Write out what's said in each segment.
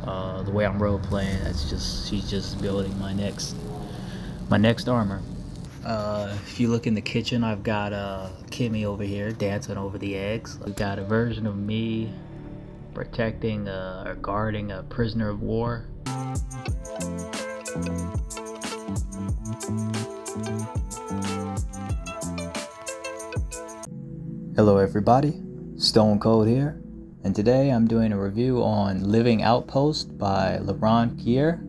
The way I'm role playing, she's just building my next armor. If you look in the kitchen, I've got Kimmy over here dancing over the eggs. We've got a version of me protecting or guarding a prisoner of war. Hello everybody, Stone Cold here, and today I'm doing a review on Living Outpost by Laurent Pierre.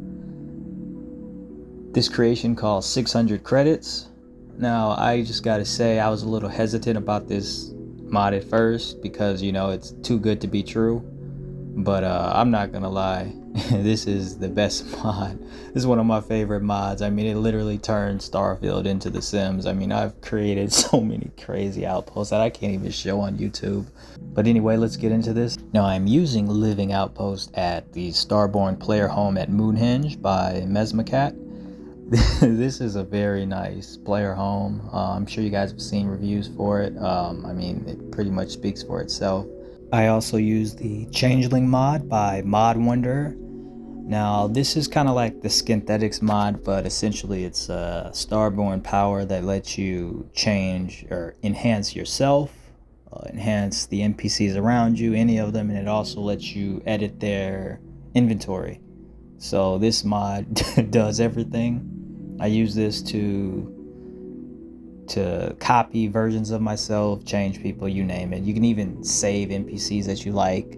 This creation costs 600 credits. Now I just gotta say I was a little hesitant about this mod at first because it's too good to be true, but I'm not gonna lie, this is the best mod. This is one of my favorite mods. I mean, it literally turned Starfield into The Sims. I mean, I've created so many crazy outposts that I can't even show on YouTube. But anyway, let's get into this. Now I'm using Living Outpost at the Starborn player home at MoonHenge by Mesmacat. This is a very nice player home. I'm sure you guys have seen reviews for it. I mean, it pretty much speaks for itself. I also use the Changeling mod by Mod Wonder. Now this is kind of like the Skinthetics mod, but essentially it's a Starborn power that lets you change or enhance yourself, enhance the NPCs around you, any of them, and it also lets you edit their inventory. So this mod does everything. I use this to copy versions of myself, change people, you name it. You can even save NPCs that you like.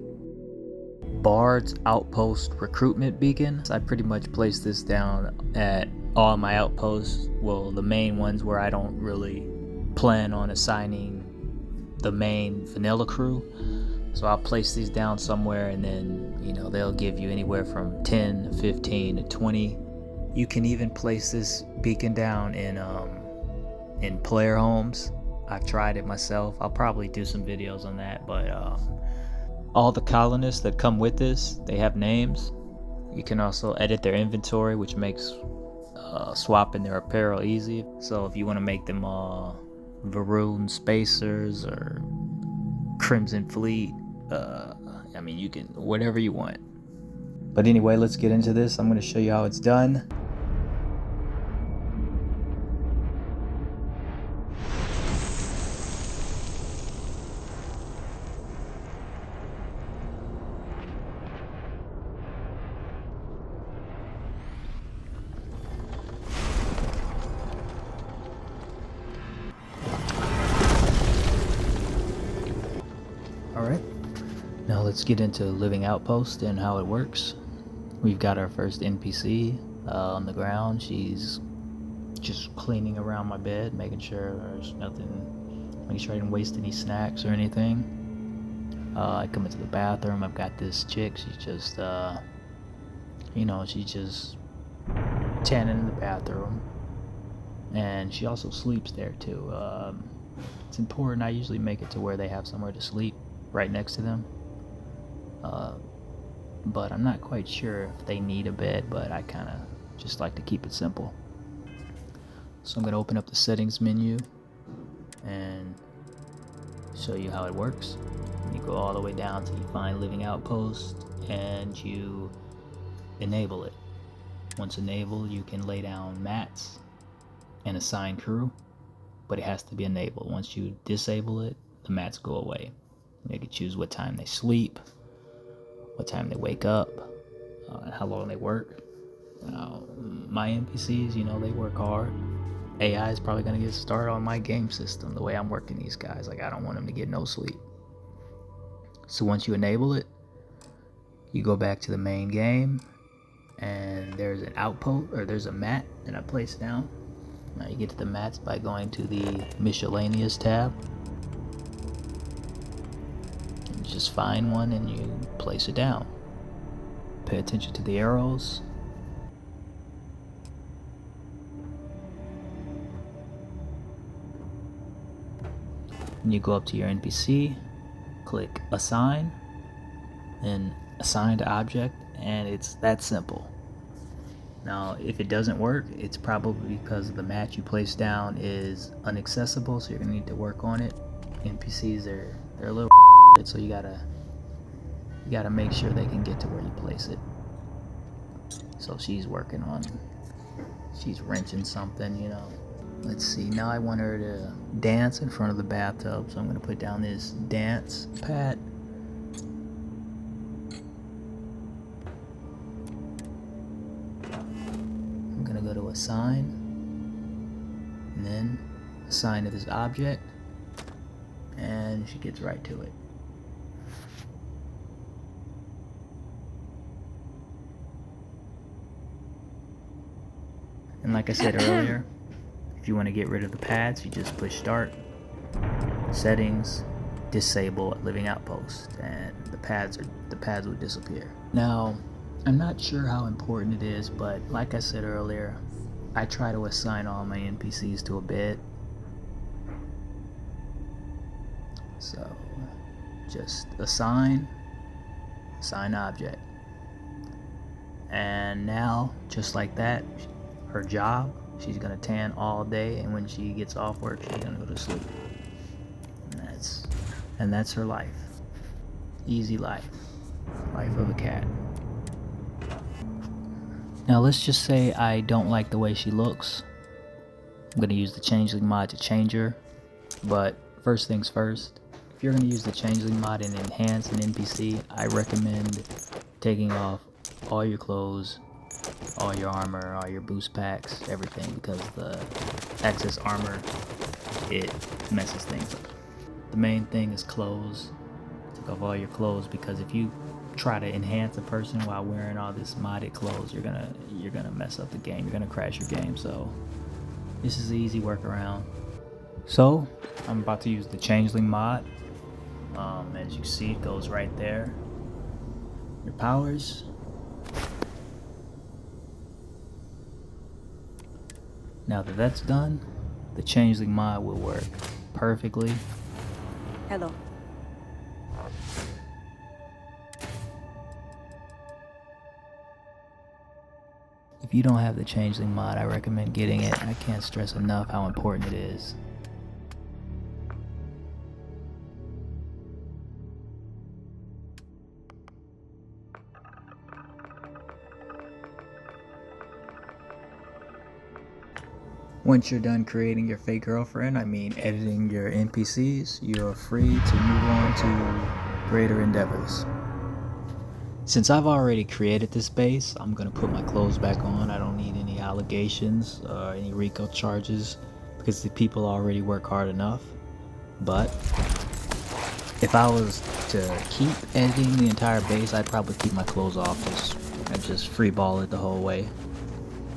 Bards Outpost Recruitment Beacon. I pretty much place this down at all my outposts. Well, the main ones where I don't really plan on assigning the main vanilla crew. So I'll place these down somewhere, and then they'll give you anywhere from 10 to 15 to 20. You can even place this beacon down in player homes. I've tried it myself. I'll probably do some videos on that, but all the colonists that come with this, they have names. You can also edit their inventory, which makes swapping their apparel easy. So if you want to make them Varoon Spacers or Crimson Fleet, I mean, you can, whatever you want. But anyway, let's get into this. I'm going to show you how it's done. Alright, now let's get into Living Outpost and how it works. We've got our first NPC on the ground. She's just cleaning around my bed, making sure there's nothing, making sure I didn't waste any snacks or anything. I come into the bathroom. I've got this chick. She's just, she's just tanning in the bathroom. And she also sleeps there too. It's important. I usually make it to where they have somewhere to sleep right next to them, but I'm not quite sure if they need a bed, but I kind of just like to keep it simple. So I'm going to open up the settings menu and show you how it works. You go all the way down till you find Living Outpost and you enable it. Once enabled, you can lay down mats and assign crew, but it has to be enabled. Once you disable it, the mats go away. They can choose what time they sleep, what time they wake up, how long they work. My NPCs, they work hard. AI is probably going to get started on my game system, the way I'm working these guys. Like, I don't want them to get no sleep. So once you enable it, you go back to the main game, and there's an outpost, or there's a mat that I placed down. Now you get to the mats by going to the miscellaneous tab. Just find one and you place it down. Pay attention to the arrows. And you go up to your NPC, click assign, then assign to object, and it's that simple. Now if it doesn't work, it's probably because the mat you place down is inaccessible, so you're gonna need to work on it. NPCs, they're a little so you gotta make sure they can get to where you place it. So she's working on, she's wrenching something, you know. Let's see, now I want her to dance in front of the bathtub, so I'm gonna put down this dance pad. I'm gonna go to assign, and then assign to this object, and she gets right to it. And like I said earlier, if you want to get rid of the pads, you just push start, settings, disable living outpost, and the pads will disappear. Now, I'm not sure how important it is, but like I said earlier, I try to assign all my NPCs to a bed. So just assign object. And now, just like that, her job, she's gonna tan all day, and when she gets off work, she's gonna go to sleep. And that's her life. Easy life. Life of a cat. Now let's just say I don't like the way she looks. I'm gonna use the Changeling mod to change her. But first things first, if you're gonna use the Changeling mod and enhance an NPC, I recommend taking off all your clothes, all your armor, all your boost packs, everything, because the excess armor, it messes things up. The main thing is clothes. Take off all your clothes, because if you try to enhance a person while wearing all this modded clothes, you're gonna mess up the game. You're gonna crash your game. So this is an easy workaround. So I'm about to use the Changeling mod. As you see, it goes right there. Your powers. Now that that's done, the Changeling mod will work perfectly. Hello. If you don't have the Changeling mod, I recommend getting it. I can't stress enough how important it is. Once you're done creating your fake girlfriend, I mean editing your NPCs, you're free to move on to greater endeavors. Since I've already created this base, I'm gonna put my clothes back on. I don't need any allegations or any RICO charges, because the people already work hard enough. But if I was to keep editing the entire base, I'd probably keep my clothes off. I'd just free ball it the whole way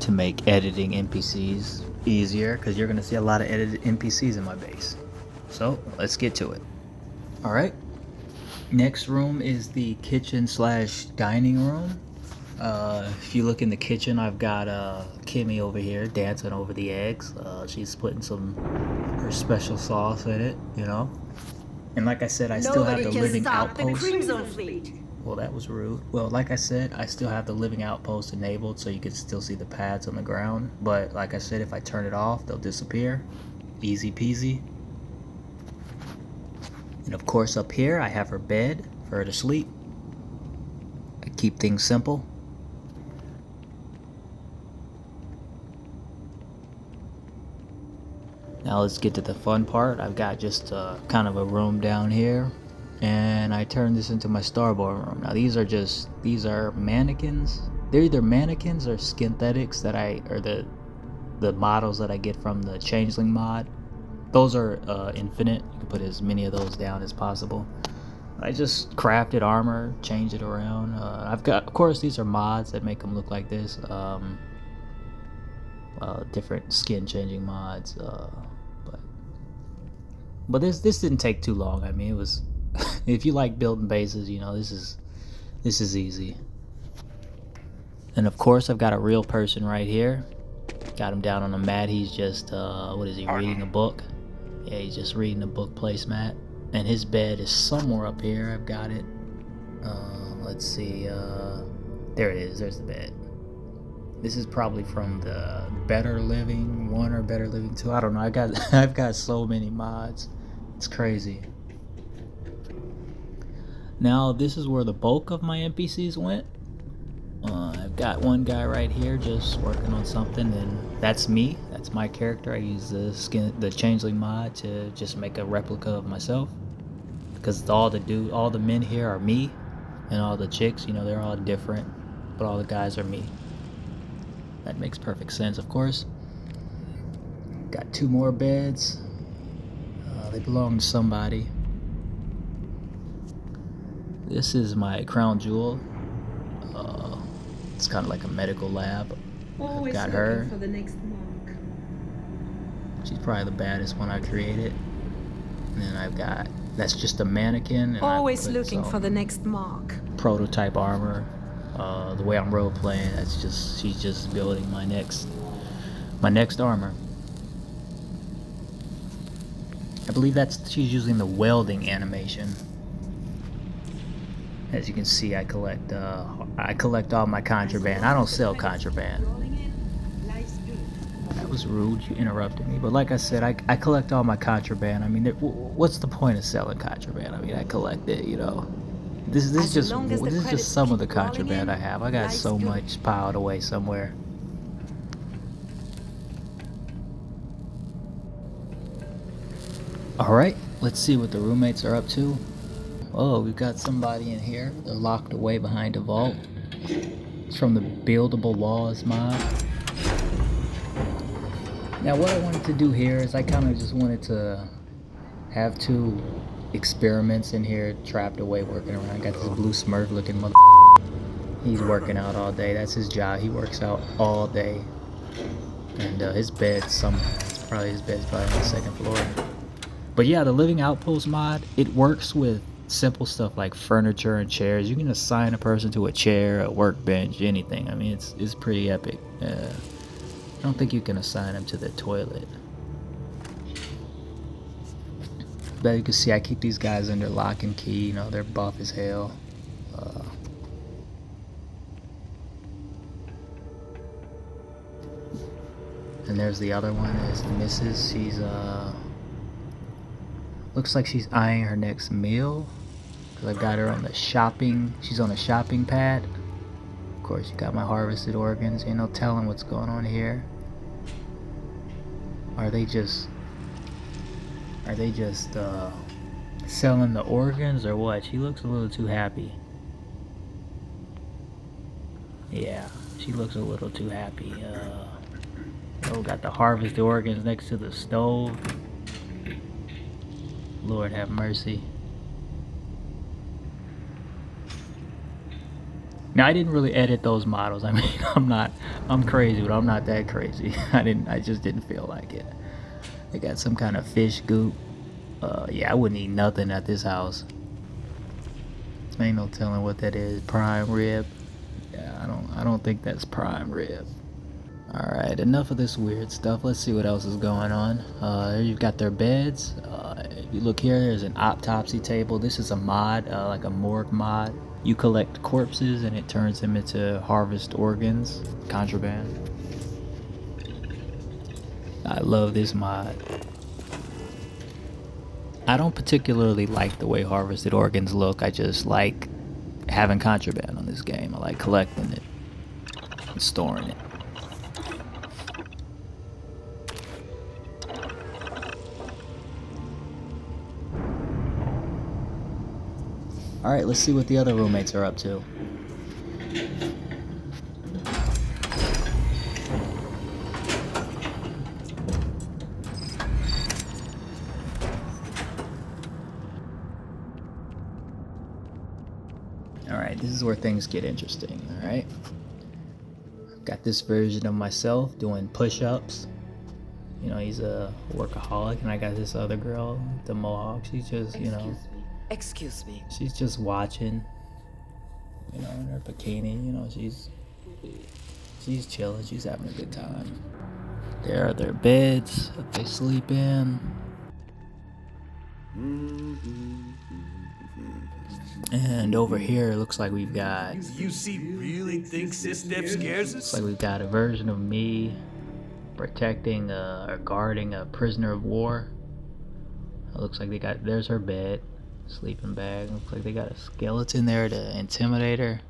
to make editing NPCs easier, because you're gonna see a lot of edited NPCs in my base. So let's get to it. All right. Next room is the kitchen slash dining room. If you look in the kitchen, I've got Kimmy over here dancing over the eggs. She's putting some her special sauce in it, you know. And like I said, I still have the living outpost. Well, that was rude. Well, like I said, I still have the living outpost enabled, so you can still see the pads on the ground. But like I said, if I turn it off, they'll disappear. Easy peasy. And of course, up here, I have her bed for her to sleep. I keep things simple. Now let's get to the fun part. I've got just kind of a room down here, and I turned this into my Starborn room. Now these are mannequins. They're either mannequins or synthetics that the models that I get from the Changeling mod. Those are infinite. You can put as many of those down as possible. I just crafted armor, changed it around. I've got, of course, these are mods that make them look like this. Different skin changing mods. But this didn't take too long. I mean, it was. If you like building bases, you know, this is easy. And of course, I've got a real person right here. Got him down on a mat. He's just what is he, reading a book? Yeah, he's just reading a book placemat. And his bed is somewhere up here. I've got it. Let's see. There it is. There's the bed. This is probably from the Better Living 1 or Better Living 2. I don't know. I've got so many mods. It's crazy. Now this is where the bulk of my NPCs went. I've Got one guy right here just working on something, and that's me. That's my character. I use the Changeling mod to just make a replica of myself, because all the men here are me, and all the chicks, you know, they're all different, but all the guys are me. That makes perfect sense, of course. Got 2 more beds. They belong to somebody. This is my crown jewel. It's kind of like a medical lab. I've got her. For the next mark. She's probably the baddest one I created. And then I've got, that's just a mannequin. And Always looking for the next mark. Prototype armor. The way I'm role playing, she's just building my next armor. I believe she's using the welding animation. As you can see, I collect all my contraband. I don't sell contraband. That was rude. You interrupted me. But like I said, I collect all my contraband. I mean, what's the point of selling contraband? I mean, I collect it, you know. This is just some of the contraband I have. I got so much piled away somewhere. All right, let's see what the roommates are up to. Oh, we've got somebody in here. They're locked away behind a vault. It's from the Buildable Walls mod. Now what I wanted to do here is I kind of just wanted to have 2 experiments in here trapped away working around. Got this blue smurf looking mother. He's working out all day. That's his job. He works out all day. And his bed's somewhere. His bed's probably on the 2nd floor. But yeah, the Living Outpost mod, it works with simple stuff like furniture and chairs. You can assign a person to a chair, a workbench, anything. I mean, it's pretty epic. I don't think you can assign them to the toilet. But you can see I keep these guys under lock and key. You know, they're buff as hell. And there's the other one. There's the missus. She's looks like she's eyeing her next meal. Cause I got her on the shopping. She's on a shopping pad. Of course, you got my harvested organs. Ain't no telling what's going on here. Are they just selling the organs or what? She looks a little too happy. Yeah, she looks a little too happy. Oh, got the harvested organs next to the stove. Lord have mercy. Now I didn't really edit those models. I mean, I'm crazy, but I'm not that crazy. I just didn't feel like it. They got some kind of fish goop. Yeah, I wouldn't eat nothing at this house. Ain't no telling what that is. Prime rib. Yeah, I don't think that's prime rib. Alright, enough of this weird stuff. Let's see what else is going on. Here you've got their beds. If you look here, there's an autopsy table. This is a mod, like a morgue mod. You collect corpses and it turns them into harvest organs. Contraband. I love this mod. I don't particularly like the way harvested organs look. I just like having contraband on this game. I like collecting it and storing it. Alright, let's see what the other roommates are up to. Alright, this is where things get interesting, alright? Got this version of myself doing push-ups. You know, he's a workaholic, and I got this other girl, the mohawk. She's just, you know... Excuse me. She's just watching, you know, in her bikini, you know, she's chilling, she's having a good time. There are their beds that they sleep in. And over here, it looks like we've got... UC really thinks this step scares us? Looks like we've got a version of me protecting or guarding a prisoner of war. It looks like there's her bed. Sleeping bag. Looks like they got a skeleton there to intimidate her.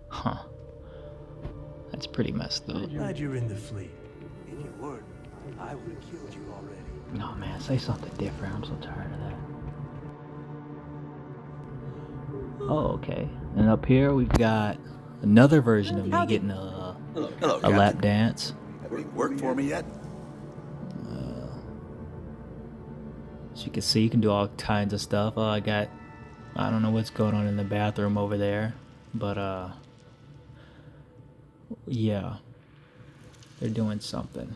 Huh. It's pretty messed up. Glad you're in the fleet. If you weren't, I would have killed you already. No, man, say something different. I'm so tired of that. Oh, okay. And up here we've got another version of me getting a lap dance. Have you worked for me yet? As you can see, you can do all kinds of stuff. I don't know what's going on in the bathroom over there, but yeah, they're doing something.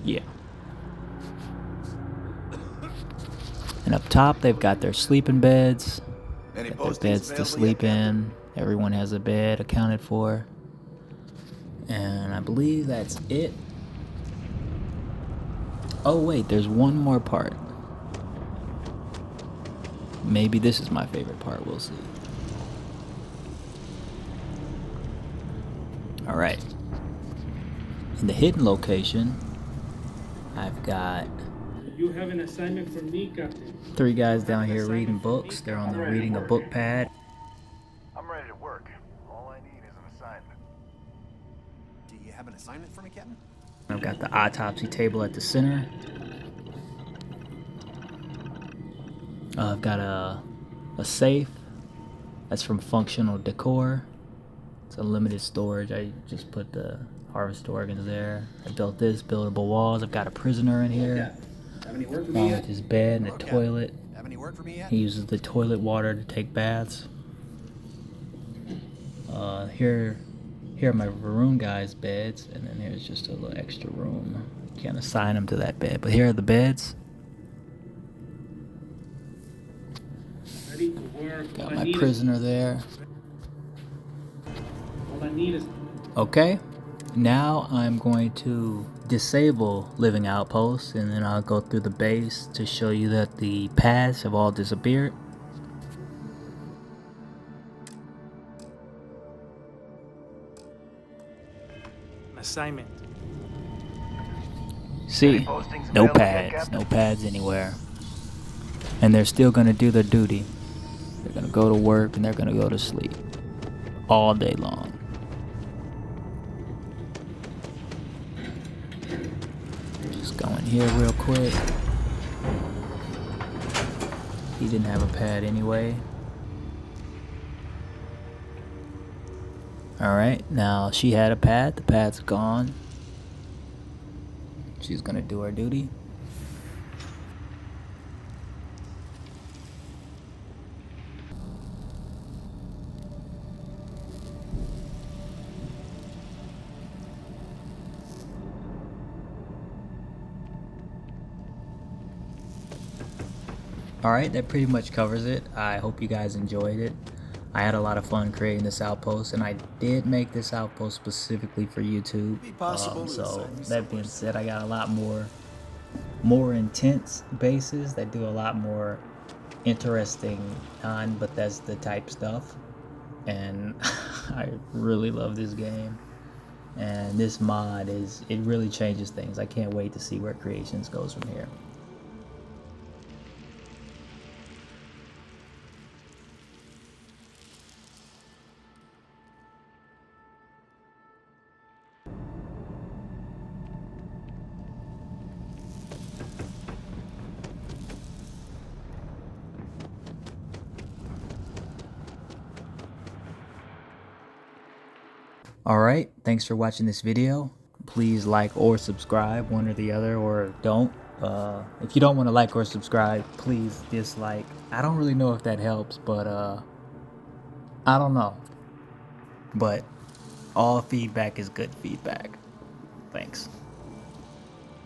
Yeah. And up top, they've got their sleeping beds. Any Got their beds to sleep in. Everyone has a bed accounted for. And I believe that's it. Oh wait, there's one more part. Maybe this is my favorite part, we'll see. Alright. In the hidden location, I've got You have an assignment for me, Captain. 3 guys down here reading books. They're on the reading a book pad. I'm ready to work. All I need is an assignment. Do you have an assignment for me, Captain? I've got the autopsy table at the center. I've got a safe. That's from Functional Decor. It's unlimited storage. I just put the harvest organs there. I built this buildable walls. I've got a prisoner in here. Have any work for Along me with yet? his bed and a toilet. Have any work for me yet? He uses the toilet water to take baths. Here are my Varun guys' beds, and then here's just a little extra room. Can't assign them to that bed, but here are the beds. Ready to work. Got my prisoner there. All I need is Okay, now I'm going to disable living outposts, and then I'll go through the base to show you that the paths have all disappeared. an assignment. See, no pads anywhere. And they're still gonna do their duty. They're gonna go to work and they're gonna go to sleep all day long. Just go in here real quick. He didn't have a pad anyway. Alright, now she had a pad. The pad's gone. She's gonna do her duty. Alright, that pretty much covers it. I hope you guys enjoyed it. I had a lot of fun creating this outpost, and I did make this outpost specifically for YouTube. So that being said, I got a lot more intense bases that do a lot more interesting non-Bethesda type stuff. And I really love this game. And this mod it really changes things. I can't wait to see where Creations goes from here. Alright, thanks for watching this video. Please like or subscribe, one or the other, or don't. If you don't want to like or subscribe, please dislike. I don't really know if that helps, but I don't know. But all feedback is good feedback. Thanks.